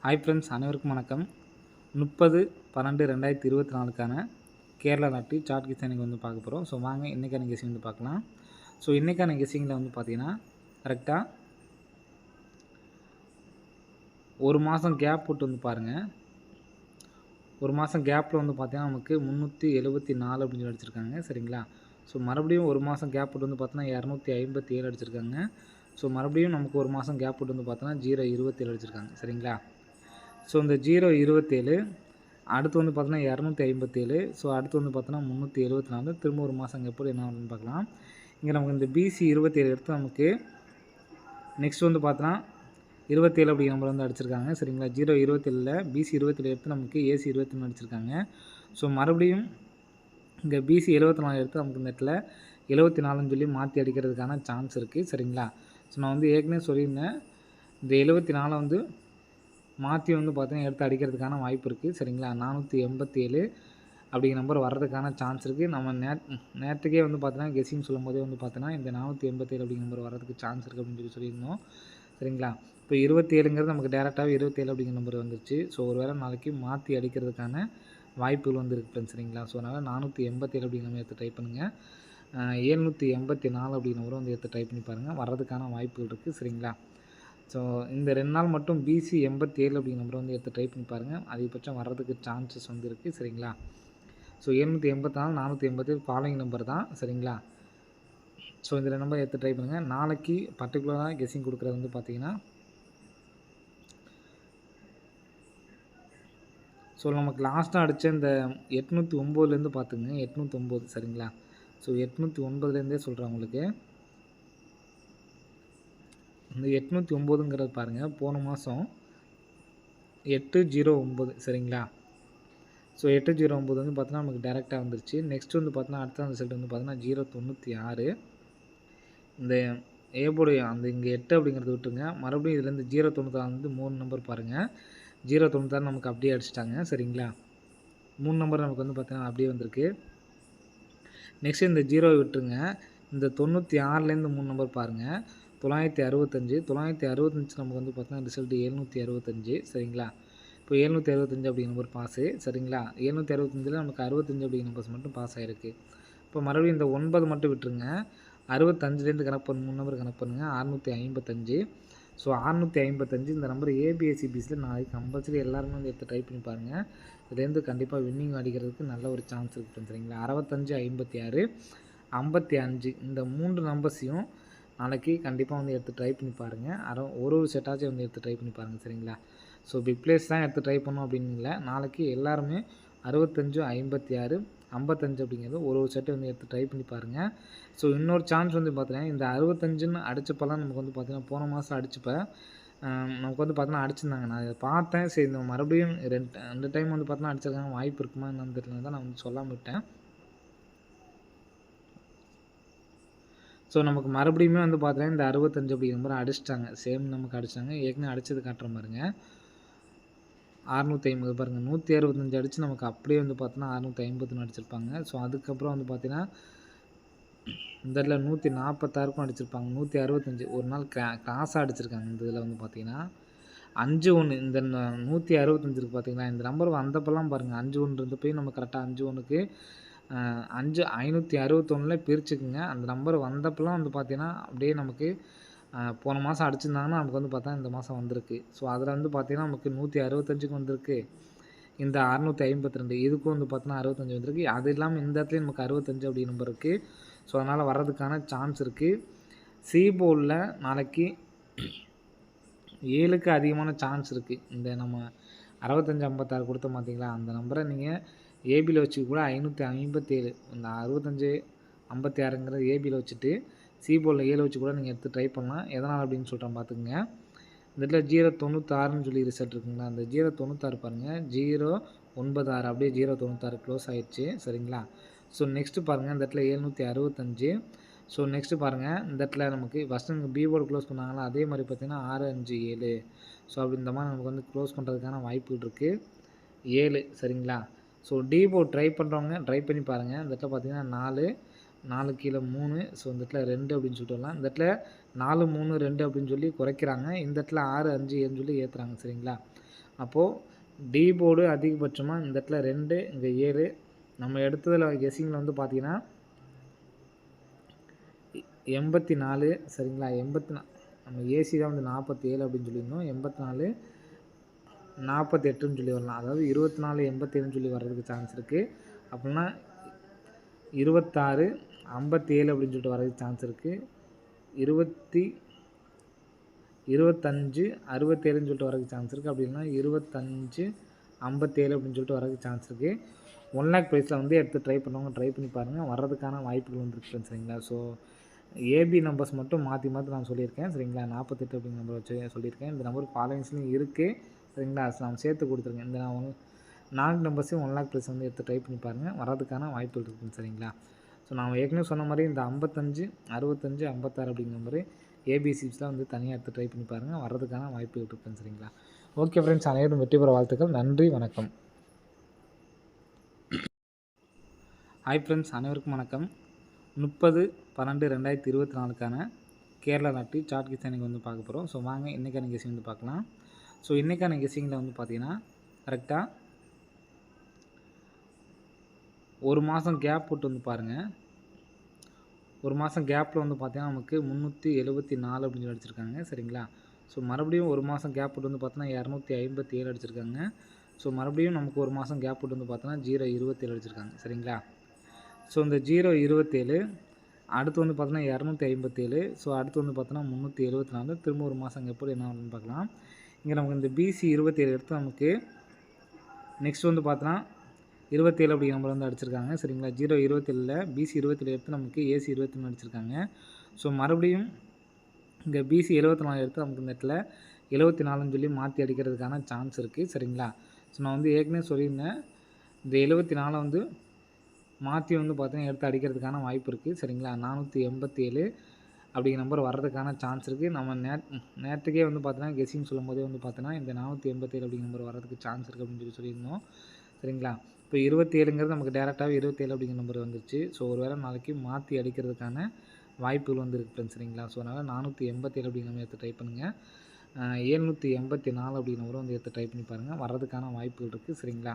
Hi friends, அனைவருக்கும் வணக்கம். 30/12/2024க்கான கேரளா நாட்டு சார்ட் கெஸ்ஸிங் வந்து பார்க்க போகிறோம். ஸோ வாங்க இன்றைக்கான கெஸ்ஸிங் வந்து பார்க்கலாம். ஸோ இன்றைக்கான கெஸ்ஸிங்கில் வந்து பார்த்தீங்கன்னா கரெக்டாக ஒரு மாதம் கேப் போட்டு வந்து பாருங்கள். ஒரு மாதம் கேப்பில் வந்து பார்த்தீங்கன்னா நமக்கு 374 அப்படின்னு சொல்லி அடிச்சிருக்காங்க. சரிங்களா? ஸோ மறுபடியும் ஒரு மாதம் கேப் போட்டு வந்து பார்த்தோன்னா 257 அடிச்சிருக்காங்க. ஸோ மறுபடியும் நமக்கு ஒரு மாதம் கேப் போட்டு வந்து பார்த்தோன்னா 0.27 அடிச்சிருக்காங்க. சரிங்களா? ஸோ இந்த 0.27 அடுத்து வந்து பார்த்தோன்னா 257. ஸோ அடுத்து வந்து பார்த்தோன்னா 374. திரும்ப ஒரு மாதம் எப்படி என்ன ஆகுதுன்னு பார்க்கலாம். இங்கே நமக்கு இந்த பிசி 27 எடுத்து நமக்கு நெக்ஸ்ட் வந்து பார்த்தோன்னா 27 அப்படிங்கிற நம்பர் வந்து அடிச்சிருக்காங்க. சரிங்களா? 0.27ல் பிசி 27 எடுத்து நமக்கு ஏசி 23 அடிச்சிருக்காங்க. ஸோ மறுபடியும் இங்கே பிசி 74 எடுத்து நமக்கு இந்த இடத்துல 74ன்னு சொல்லி மாற்றி அடிக்கிறதுக்கான சான்ஸ் இருக்குது. சரிங்களா? ஸோ நான் வந்து ஏற்கனவே சொல்லியிருந்தேன், இந்த 74 வந்து மாற்றி வந்து பார்த்தீங்கன்னா எடுத்து அடிக்கிறதுக்கான வாய்ப்பு இருக்குது. சரிங்களா? 487 அப்படிங்கிற நம்பர் வர்றதுக்கான சான்ஸ் இருக்குது. நம்ம நேற்றுக்கே வந்து பார்த்தீங்கன்னா கெஸ்ஸிங் சொல்லும் போதே வந்து பார்த்தோன்னா இந்த 487 அப்படிங்கிற நம்பர் வர்றதுக்கு சான்ஸ் இருக்குது அப்படின்னு சொல்லியிருந்தோம். சரிங்களா? இப்போ 27ங்கிறது நமக்கு டேரெக்டாகவே 27 அப்படிங்கிற நம்பர் வந்துருச்சு. ஸோ ஒரு வேளை நாளைக்கு மாற்றி அடிக்கிறதுக்கான வாய்ப்புகள் வந்து இருக்குது ஃப்ரெண்ட்ஸ். சரிங்களா? ஸோ அதனால் 487 அப்படிங்கிற நம்பர் எடுத்து ட்ரை பண்ணுங்கள். 784 அப்படிங்கிற நம்பரும் வந்து எடுத்து ட்ரை பண்ணி பாருங்கள். வர்றதுக்கான வாய்ப்புகள் இருக்குது. சரிங்களா? ஸோ இந்த 2 நாள் மட்டும் பிசி 87 அப்படிங்கிற நம்பரை வந்து எடுத்து ட்ரை பண்ணி பாருங்கள். அதிகபட்சம் வர்றதுக்கு சான்சஸ் வந்து இருக்குது. சரிங்களா? ஸோ 784 487 ஃபாலோயிங் நம்பர் தான். சரிங்களா? ஸோ இந்த 2 நம்பர் எடுத்து ட்ரை பண்ணுங்கள். நாளைக்கு பர்டிகுலராக கெஸ்ஸிங் கொடுக்குறது வந்து பார்த்தீங்கன்னா, ஸோ நமக்கு லாஸ்ட்டாக அடித்த இந்த 809லேருந்து பார்த்துங்க. 809. சரிங்களா? ஸோ 809லேருந்தே சொல்கிறேன் உங்களுக்கு. இந்த 809ங்கிறது பாருங்கள், போன மாதம் 809. சரிங்களா? ஸோ 809 வந்து பார்த்தீங்கன்னா நமக்கு டேரெக்டாக வந்துருச்சு. நெக்ஸ்ட் வந்து பார்த்தீங்கன்னா அடுத்த ரிசல்ட் வந்து பார்த்தீங்கன்னா 096. இந்த ஏபோடு அந்த இங்கே 8 அப்படிங்கிறது விட்டுருங்க. மறுபடியும் இதுலேருந்து 096 வந்து 3 நம்பர் பாருங்கள். 096 நமக்கு அப்படியே அடிச்சிட்டாங்க. சரிங்களா? 3 நம்பர் நமக்கு வந்து பார்த்தீங்கன்னா அப்படியே வந்திருக்கு. நெக்ஸ்ட் இந்த 0 விட்டுருங்க. இந்த 96லேருந்து 3 நம்பர் பாருங்கள். 965. 965 நமக்கு வந்து பார்த்தீங்கன்னா ரிசல்ட் 765. சரிங்களா? இப்போ 765 அப்படிங்கிற நம்பர் பாஸு. சரிங்களா? 765ல் நமக்கு 65 அப்படிங்கிற நம்பர்ஸ் மட்டும் பாஸ் ஆகிருக்கு. இப்போ மறுபடியும் இந்த 9 மட்டும் விட்டுருங்க. 65லேருந்து கணக்கு பண்ண 3 நம்பர் கணக்கு பண்ணுங்கள். 655. ஸோ 655 இந்த நம்பர் ஏபிஎஸ்சிபிஸில் நாளைக்கு கம்பல்சரி எல்லாருமே வந்து எடுத்து ட்ரை பண்ணி பாருங்கள். இதுலேருந்து கண்டிப்பாக வின்னிங் அடிக்கிறதுக்கு நல்ல ஒரு சான்ஸ் இருக்குது. சரிங்களா? 65 56 55 இந்த 3 நம்பர்ஸையும் நாளைக்கு கண்டிப்பாக வந்து எடுத்து ட்ரை பண்ணி பாருங்கள். ஒரு செட்டாச்சும் வந்து எடுத்து ட்ரை பண்ணி பாருங்கள். சரிங்களா? ஸோ பிக் பிளேஸ் தான் எடுத்து ட்ரை பண்ணோம் அப்படின்னு இல்லை. நாளைக்கு எல்லாருமே 65 56 55 அப்படிங்கிறது ஒரு செட்டு வந்து எடுத்து ட்ரை பண்ணி பாருங்கள். ஸோ இன்னொரு சான்ஸ் வந்து பார்த்தீங்கன்னா இந்த 65ன்னு அடித்தப்பெல்லாம் நமக்கு வந்து பார்த்தீங்கன்னா போன மாதம் அடித்தப்ப நமக்கு வந்து பார்த்தீங்கன்னா அடிச்சிருந்தாங்க. நான் இதை பார்த்தேன். சரி இந்த மறுபடியும் 2 டைம் வந்து பார்த்தீங்கன்னா அடிச்சிருக்காங்க. வாய்ப்பு இருக்குமா என்னன்னு தெரியல தான் நான் வந்து சொல்லாமல் விட்டேன். ஸோ நமக்கு மறுபடியுமே வந்து பார்த்தீங்கன்னா இந்த 65 அப்படிங்கிற மாதிரி அடிச்சிட்டாங்க. சேம் நமக்கு அடிச்சிட்டாங்க. ஏற்கனவே அடித்தது காட்டுற பாருங்க. 650 பாருங்கள். 165 அடித்து நமக்கு அப்படியே வந்து பார்த்தோன்னா 650 அடிச்சிருப்பாங்க. ஸோ அதுக்கப்புறம் வந்து பார்த்தீங்கன்னா இந்த இடத்துல 146க்கும் அடிச்சிருப்பாங்க. 165 ஒரு நாள் கிராஸாக அடிச்சிருக்காங்க. இந்த இதில் வந்து பார்த்தீங்கன்னா 5-1 இந்த 165 இருக்குது பார்த்தீங்களா? இந்த நம்பர் வந்தப்பெல்லாம் பாருங்கள் 5-1 இருந்தப்போயும் நம்ம கரெக்டாக 5-1க்கு 561ல் பிரிச்சுக்குங்க. அந்த நம்பர் வந்தப்பெல்லாம் வந்து பார்த்தீங்கன்னா அப்படியே நமக்கு போன மாதம் அடிச்சிருந்தாங்கன்னா நமக்கு வந்து பார்த்தா இந்த மாதம் வந்திருக்கு. ஸோ அதில் வந்து பார்த்தீங்கன்னா நமக்கு 165க்கு வந்திருக்கு. இந்த 652 இதுக்கும் வந்து பார்த்தோன்னா 65 வந்திருக்கு. அது இல்லாமல் இந்த இடத்துலையும் நமக்கு 65 அப்படி நம்பர் இருக்குது. ஸோ அதனால் வர்றதுக்கான சான்ஸ் இருக்குது. சி போர்டில் நாளைக்கு 7க்கு அதிகமான சான்ஸ் இருக்குது. இந்த நம்ம 65 56 கொடுத்தோம் பார்த்தீங்களா? அந்த நம்பரை நீங்கள் ஏபியில் வச்சு கூட 557 இந்த 65 56ங்கிறது ஏபியில் வச்சுட்டு சி போர்டில் 7 வச்சு கூட நீங்கள் எடுத்து ட்ரை பண்ணலாம். எதனால் அப்படின்னு சொல்கிறேன் பார்த்துக்குங்க. இந்த இடத்துல 096ன்னு சொல்லி ரிசல்ட் இருக்குங்களா? அந்த 096 பாருங்கள். 096 அப்படியே 096 க்ளோஸ் ஆகிடுச்சு. சரிங்களா? ஸோ நெக்ஸ்ட்டு பாருங்கள் இந்த இடத்துல 765. ஸோ நெக்ஸ்ட்டு பாருங்கள் இந்த இடத்துல நமக்கு ஃபஸ்ட்டு பி போர்டு க்ளோஸ் பண்ணாங்களா அதே மாதிரி பார்த்தீங்கன்னா 657. ஸோ அப்படி இந்த மாதிரி நமக்கு வந்து க்ளோஸ் பண்ணுறதுக்கான வாய்ப்புகள் இருக்குது 7. சரிங்களா? ஸோ டி போர்டு ட்ரை பண்ணுறவங்க ட்ரை பண்ணி பாருங்கள். இந்த இடத்துல பார்த்தீங்கன்னா 4 4 கீழே 3. ஸோ இந்த இடத்துல 2 அப்படின்னு சொல்லிட்டு வரலாம். இந்த இடத்துல 4, 3, 2 அப்படின்னு சொல்லி குறைக்கிறாங்க. இந்த இடத்துல 6, 5, 7 சொல்லி ஏற்றுறாங்க. சரிங்களா? அப்போது டி போர்டு அதிகபட்சமாக இந்த இடத்துல 2, இங்கே 7. நம்ம எடுத்ததில் கெஸ்ஸிங்கில் வந்து பார்த்தீங்கன்னா 84. சரிங்களா? 84. நம்ம ஏசி தான் வந்து 47 அப்படின்னு சொல்லியிருந்தோம். 84, 48ன்னு சொல்லி வரலாம். அதாவது 24, 87ன்னு சொல்லி வர்றதுக்கு சான்ஸ் இருக்குது. அப்படின்னா 26, 57 அப்படின்னு சொல்லிட்டு வர்றதுக்கு சான்ஸ் இருக்குது. 25, 67ன்னு சொல்லிட்டு வர்றதுக்கு சான்ஸ் இருக்குது. அப்படின்னா 25, 57 அப்படின்னு சொல்லிட்டு வர்றதுக்கு சான்ஸ் இருக்குது. 1 லேக் ப்ரைஸில் வந்து எடுத்து ட்ரை பண்ணுவாங்க. ட்ரை பண்ணி பாருங்கள். வர்றதுக்கான வாய்ப்புகள் வந்துருக்கு. சரிங்களா? ஸோ ஏபி நம்பர்ஸ் மட்டும் மாற்றி நான் சொல்லியிருக்கேன். சரிங்களா? 48 அப்படிங்கிற நம்பர் வச்சு சொல்லியிருக்கேன். இந்த நம்பர் ஃபாலோயிங்ஸ்லையும் இருக்குது. சரிங்களா? நான் சேர்த்து கொடுத்துருக்கேன். இந்த 4 நம்பர்ஸையும் 1 லேக் ப்ரைஸ் வந்து எடுத்து ட்ரை பண்ணி பாருங்கள். வர்றதுக்கான வாய்ப்புகள் இருக்குதுங்க. சரிங்களா? ஸோ நான் ஏற்கனவே சொன்ன மாதிரி இந்த 55, 65, 56 அப்படிங்கிற நம்பரு ஏபிசிஸ்லாம் வந்து தனியாக எடுத்து ட்ரை பண்ணி பாருங்கள். வர்றதுக்கான வாய்ப்புகள் இருக்குதுங்க. சரிங்களா? ஓகே ஃப்ரெண்ட்ஸ், அனைவரும் வெற்றி பெற வாழ்த்துக்கள். நன்றி, வணக்கம். ஹாய் ஃப்ரெண்ட்ஸ், அனைவருக்கும் வணக்கம். 30/12/2024க்கான கேரளா லாட்டரி சார்ட் கெஸ்ஸிங் வந்து பார்க்க போகிறோம். ஸோ வாங்க இன்றைக்கான கெஸ்ஸிங் வந்து பார்க்கலாம். ஸோ இன்றைக்கான கெஸ்ஸிங்கில் வந்து பார்த்தீங்கன்னா கரெக்டாக ஒரு மாதம் கேப் போட்டு வந்து பாருங்கள். ஒரு மாதம் கேப்பில் வந்து பார்த்தீங்கன்னா நமக்கு 374 அப்படின்னு சொல்லி அடிச்சிருக்காங்க. சரிங்களா? ஸோ மறுபடியும் ஒரு மாதம் கேப் போட்டு வந்து பார்த்தோன்னா 257 அடிச்சிருக்காங்க. ஸோ மறுபடியும் நமக்கு ஒரு மாதம் கேப் போட்டு வந்து பார்த்தோன்னா 027 அடிச்சிருக்காங்க. சரிங்களா? ஸோ இந்த 027 அடுத்து வந்து பார்த்தோன்னா 257. ஸோ அடுத்து வந்து பார்த்தோன்னா 374. திரும்ப ஒரு மாதம் எப்படி என்ன ஆகுதுன்னு பார்க்கலாம். இங்கே நமக்கு இந்த பிசி 27 எடுத்து நமக்கு நெக்ஸ்ட் வந்து பார்த்தோன்னா 27 அப்படிங்கிற நம்பர் வந்து அடிச்சிருக்காங்க. சரிங்களா? 027ல் பிசி 27 எடுத்து நமக்கு ஏசி 23 அடிச்சிருக்காங்க. ஸோ மறுபடியும் இங்கே பிசி 74 எடுத்து நமக்கு இந்த இடத்துல 74ன்னு சொல்லி மாற்றி அடிக்கிறதுக்கான சான்ஸ் இருக்குது. சரிங்களா? ஸோ நான் வந்து ஏற்கனவே சொல்லியிருந்தேன், இந்த 74 வந்து மாற்றி வந்து பார்த்தீங்கன்னா எடுத்து அடிக்கிறதுக்கான வாய்ப்பு இருக்குது. சரிங்களா? 487 அப்படிங்கிற நம்பர் வர்றதுக்கான சான்ஸ் இருக்குது. நம்ம நேற்றுக்கே வந்து பார்த்தீங்கன்னா கெஸ்ஸிங் சொல்லும் போதே வந்து பார்த்தீங்கன்னா இந்த 487 அப்படிங்கிற நம்பர் வர்றதுக்கு சான்ஸ் இருக்குது அப்படின்னு சொல்லியிருந்தோம். சரிங்களா? இப்போ 27ங்கிறது நமக்கு டேரெக்டாகவே 27 அப்படிங்கிற நம்பர் வந்துருச்சு. ஸோ ஒரு வேளை நாளைக்கு மாற்றி அடிக்கிறதுக்கான வாய்ப்புகள் வந்து இருக்குது ஃப்ரெண்ட்ஸ். சரிங்களா? ஸோ அதனால் 487 அப்படிங்கிற நம்பர் எடுத்து ட்ரை பண்ணுங்கள். 784 அப்படிங்கிற நம்பரை வந்து எடுத்து ட்ரை பண்ணி பாருங்கள். வர்றதுக்கான வாய்ப்புகள் இருக்குது. சரிங்களா?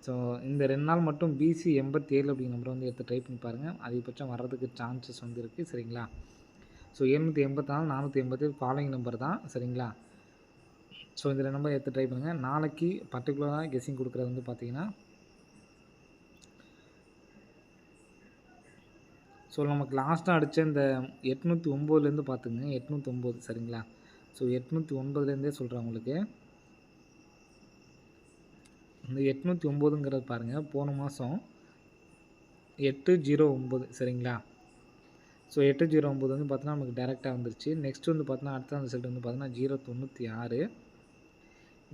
ஸோ இந்த 2 நாள் மட்டும் பிசி 87 அப்படிங்கிற நம்பரை வந்து எடுத்து ட்ரை பண்ணி பாருங்கள். அதிகபட்சம் வர்றதுக்கு சான்சஸ் வந்து இருக்குது. சரிங்களா? ஸோ 784, 487 ஃபாலோயிங் நம்பர் தான். சரிங்களா? ஸோ இந்த 2 நம்பர் எடுத்து ட்ரை பண்ணுங்கள். நாளைக்கு பர்டிகுலராக கெஸ்ஸிங் கொடுக்குறது வந்து பார்த்தீங்கன்னா ஸோ நமக்கு லாஸ்ட்டாக அடித்த இந்த 809லேருந்து பார்த்துங்க. 809. சரிங்களா? ஸோ 809லேருந்தே சொல்கிறேன் உங்களுக்கு. இந்த 809ங்கிறது பாருங்கள், போன மாதம் 809. சரிங்களா? ஸோ 809 வந்து பார்த்தீங்கன்னா நமக்கு டேரெக்டாக வந்துருச்சு. நெக்ஸ்ட் வந்து பார்த்தீங்கன்னா அடுத்த ரிசல்ட் வந்து பார்த்தீங்கன்னா 096.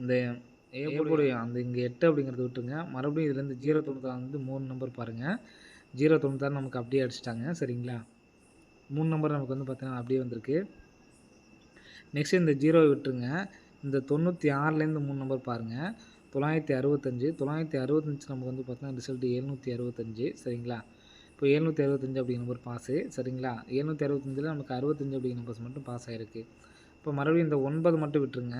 இந்த ஏபோடு அந்த இங்கே 8 அப்படிங்கிறது விட்டுருங்க. மறுபடியும் இதுலேருந்து 096 வந்து 3 நம்பர் பாருங்கள். 096 நமக்கு அப்படியே அடிச்சிட்டாங்க. சரிங்களா? 3 நம்பர் நமக்கு வந்து பார்த்தீங்கன்னா அப்படியே வந்திருக்கு. நெக்ஸ்ட் இந்த 0 விட்டுருங்க. இந்த 96லேருந்து 3 நம்பர் பாருங்கள். 965. 965 நமக்கு வந்து பார்த்தீங்கன்னா ரிசல்ட் 765. சரிங்களா? இப்போ 765 அப்படிங்கிற நம்பர் பாஸு. சரிங்களா? 765ல் நமக்கு 65 அப்படிங்கிற நம்பர்ஸ் மட்டும் பாஸ் ஆகிருக்கு. இப்போ மறுபடியும் இந்த 9 மட்டும் விட்டுருங்க.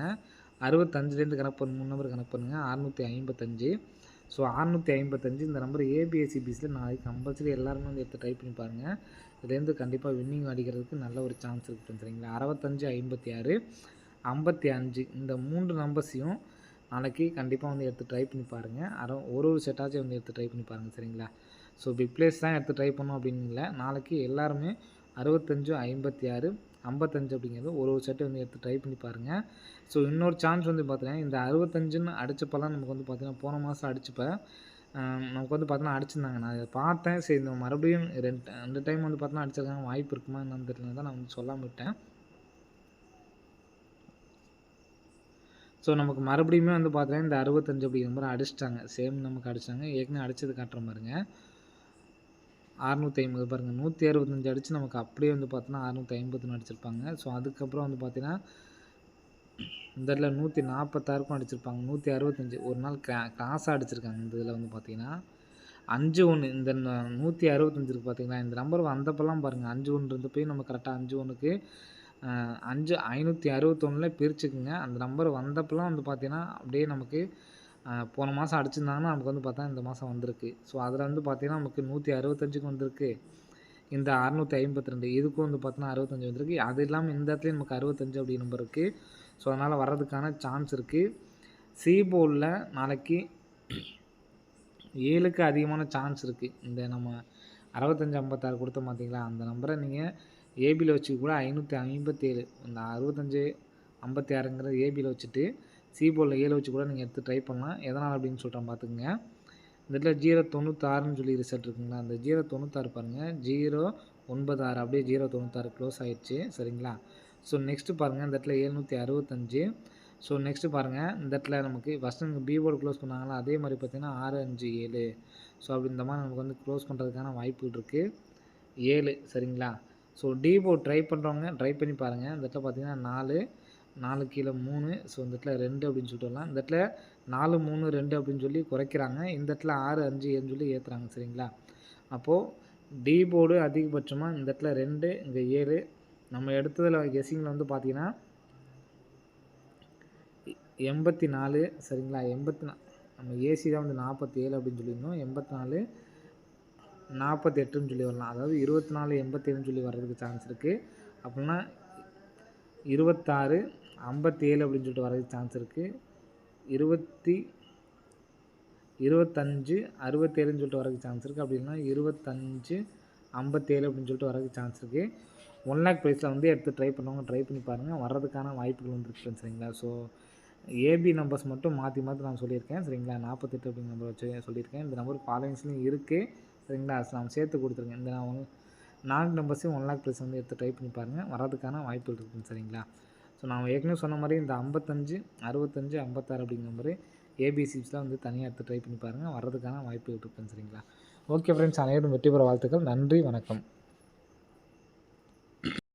65லேருந்து கணக்கு பண்ண 3 நம்பர் கணக்கு பண்ணுங்கள். 655. ஸோ 655 இந்த நம்பர் ஏபிஎஸ்சிபிஸில் நாளைக்கு கம்பல்சரி எல்லாருமே வந்து எடுத்து ட்ரை பண்ணி பாருங்கள். இதுலேருந்து கண்டிப்பாக வின்னிங் அடிக்கிறதுக்கு நல்ல ஒரு சான்ஸ் இருக்குது. சரிங்களா? 65, 56, 55 இந்த 3 நம்பர்ஸையும் நாளைக்கு கண்டிப்பாக வந்து எடுத்து ட்ரை பண்ணி பாருங்கள். ஒரு செட்டாச்சும் வந்து எடுத்து ட்ரை பண்ணி பாருங்கள். சரிங்களா? ஸோ பிக் பிளேஸ் தான் எடுத்து ட்ரை பண்ணோம் அப்படின்னு இல்லை. நாளைக்கு எல்லாருமே 65, 56, 55 அப்படிங்கிறது ஒரு செட்டு வந்து எடுத்து ட்ரை பண்ணி பாருங்கள். ஸோ இன்னொரு சான்ஸ் வந்து பார்த்தீங்கன்னா இந்த 65ன்னு அடித்தப்பெல்லாம் நமக்கு வந்து பார்த்தீங்கன்னா போன மாதம் அடித்தப்ப நமக்கு வந்து பார்த்தீங்கன்னா அடிச்சிருந்தாங்க. நான் இதை பார்த்தேன். சரி இந்த மறுபடியும் 2 டைம் வந்து பார்த்தீங்கன்னா அடிச்சிருக்காங்க. வாய்ப்பு இருக்குமா என்னன்னு தெரியல தான் நான் வந்து சொல்லாமல் விட்டேன். ஸோ நமக்கு மறுபடியுமே வந்து பார்த்தீங்கன்னா இந்த 65 அப்படிங்கிற மாதிரி அடிச்சிட்டாங்க. சேம் நமக்கு அடிச்சிட்டாங்க. ஏற்கனவே அடித்தது காட்டுற பாருங்க. 650 பாருங்கள். 165 அடித்து நமக்கு அப்படியே வந்து பார்த்தீங்கன்னா 650 அடிச்சிருப்பாங்க. ஸோ அதுக்கப்புறம் வந்து பார்த்தீங்கன்னா இந்த இதில் 146க்கும் அடிச்சிருப்பாங்க. 165 ஒரு நாள் கிராஸாக அடிச்சிருக்காங்க. இந்த இதில் வந்து பார்த்தீங்கன்னா 51 இந்த 165 இருக்கு பார்த்தீங்களா, இந்த நம்பர் வந்தப்பலாம் பாருங்கள் 51 இருந்தப்பயும் நம்ம கரெக்டாக 51க்கு 561ல் பிரிச்சுக்குங்க. அந்த நம்பர் வந்தப்பலாம் வந்து பார்த்தீங்கன்னா, அப்படியே நமக்கு போன மாதம் அடிச்சிருந்தாங்கன்னா நமக்கு வந்து பார்த்தா இந்த மாதம் வந்திருக்கு. ஸோ அதில் வந்து பார்த்தீங்கன்னா நமக்கு 165க்கு வந்திருக்கு. இந்த 652 இதுக்கும் வந்து பார்த்தீங்கன்னா 65 வந்திருக்கு. அது இல்லாமல் இந்த இடத்துலையும் நமக்கு 65 அப்படி நம்பர் இருக்குது. ஸோ அதனால் வர்றதுக்கான சான்ஸ் இருக்குது. சி போர்டில் நாளைக்கு 7க்கு அதிகமான சான்ஸ் இருக்குது. இந்த நம்ம 65 56 கொடுத்தோம் பார்த்தீங்களா, அந்த நம்பரை நீங்கள் ஏபியில் வச்சு கூட 557 இந்த 65 56ங்கிறது ஏபியில் வச்சுட்டு சி போர்டில் 7 வச்சு கூட நீங்கள் எடுத்து ட்ரை பண்ணலாம். எதனால் அப்படின்னு சொல்கிறேன் பார்த்துக்குங்க. இந்த இடத்துல 096ன்னு சொல்லி ரிசல்ட் இருக்குங்களா, அந்த 096 பாருங்கள் 096 அப்படியே 096 க்ளோஸ் ஆகிடுச்சு. சரிங்களா. ஸோ நெக்ஸ்ட்டு பாருங்கள் இந்த இடத்துல 765. ஸோ நெக்ஸ்ட்டு பாருங்கள் இந்த இடத்துல நமக்கு ஃபஸ்ட்டு பி போர்டு க்ளோஸ் பண்ணாங்களா, அதே மாதிரி பார்த்தீங்கன்னா 657. ஸோ அப்படி இந்த மாதிரி நமக்கு வந்து க்ளோஸ் பண்ணுறதுக்கான வாய்ப்புகள் இருக்குது 7. சரிங்களா. ஸோ டி போர்டு ட்ரை பண்ணுறவங்க ட்ரை பண்ணி பாருங்கள். இந்த இடத்துல பார்த்தீங்கன்னா 4 கீழே 3. ஸோ இந்த இடத்துல 2 அப்படின்னு சொல்லிட்டு வரலாம். இந்த இடத்துல 4 3 2 அப்படின்னு சொல்லி குறைக்கிறாங்க. இந்த இடத்துல 6 5 7 சொல்லி ஏற்றுறாங்க. சரிங்களா. அப்போது டி போர்டு அதிகபட்சமாக இந்த இடத்துல 2 இங்கே 7. நம்ம எடுத்ததில் கெஸ்ஸிங்கில் வந்து பார்த்தீங்கன்னா 84. சரிங்களா. 84 நம்ம ஏசி தான் வந்து 47 அப்படின்னு சொல்லியிருந்தோம். 84 48ன்னு சொல்லி வரலாம். அதாவது 24 87ன்னு சொல்லி வர்றதுக்கு சான்ஸ் இருக்குது. அப்படின்னா 26 57 அப்படின்னு சொல்லிட்டு வர்றதுக்கு சான்ஸ் இருக்குது. 25 67ன்னு சொல்லிட்டு வர்றதுக்கு சான்ஸ் இருக்குது. அப்படி இல்லைனா 25 57 அப்படின்னு சொல்லிட்டு வர்றதுக்கு சான்ஸ் இருக்குது. 1 லேக் ப்ரைஸில் வந்து எடுத்து ட்ரை பண்ணவங்க ட்ரை பண்ணி பாருங்கள். வர்றதுக்கான வாய்ப்புகள் வந்து இருக்குது. சரிங்களா. ஸோ ஏபி நம்பர்ஸ் மட்டும் மாற்றி நான் சொல்லியிருக்கேன். சரிங்களா. 48 அப்படிங்கிற நம்பர் வச்சு சொல்லியிருக்கேன். இந்த நம்பர் ஃபாலோயிங்ஸ்லையும் இருக்குது. சரிங்களா. நான் சேர்த்து கொடுத்துருக்கேன். இந்த நான் 4 நம்பர்ஸையும் 1 லேக் ப்ரைஸ் வந்து எடுத்து ட்ரை பண்ணி பாருங்கள். வர்றதுக்கான வாய்ப்புகள் இருக்குதுங்க. சரிங்களா. ஸோ நான் ஏற்கனவே சொன்ன மாதிரி இந்த 55 65 56 அப்படிங்கிற நம்பரு ஏபிசிஸ்லாம் வந்து தனியாக எடுத்து ட்ரை பண்ணி பாருங்கள். வர்றதுக்கான வாய்ப்புகள் இருக்குதுங்க. சரிங்களா. ஓகே ஃப்ரெண்ட்ஸ், அனைவரும் வெற்றி பெற வாழ்த்துக்கள். நன்றி, வணக்கம்.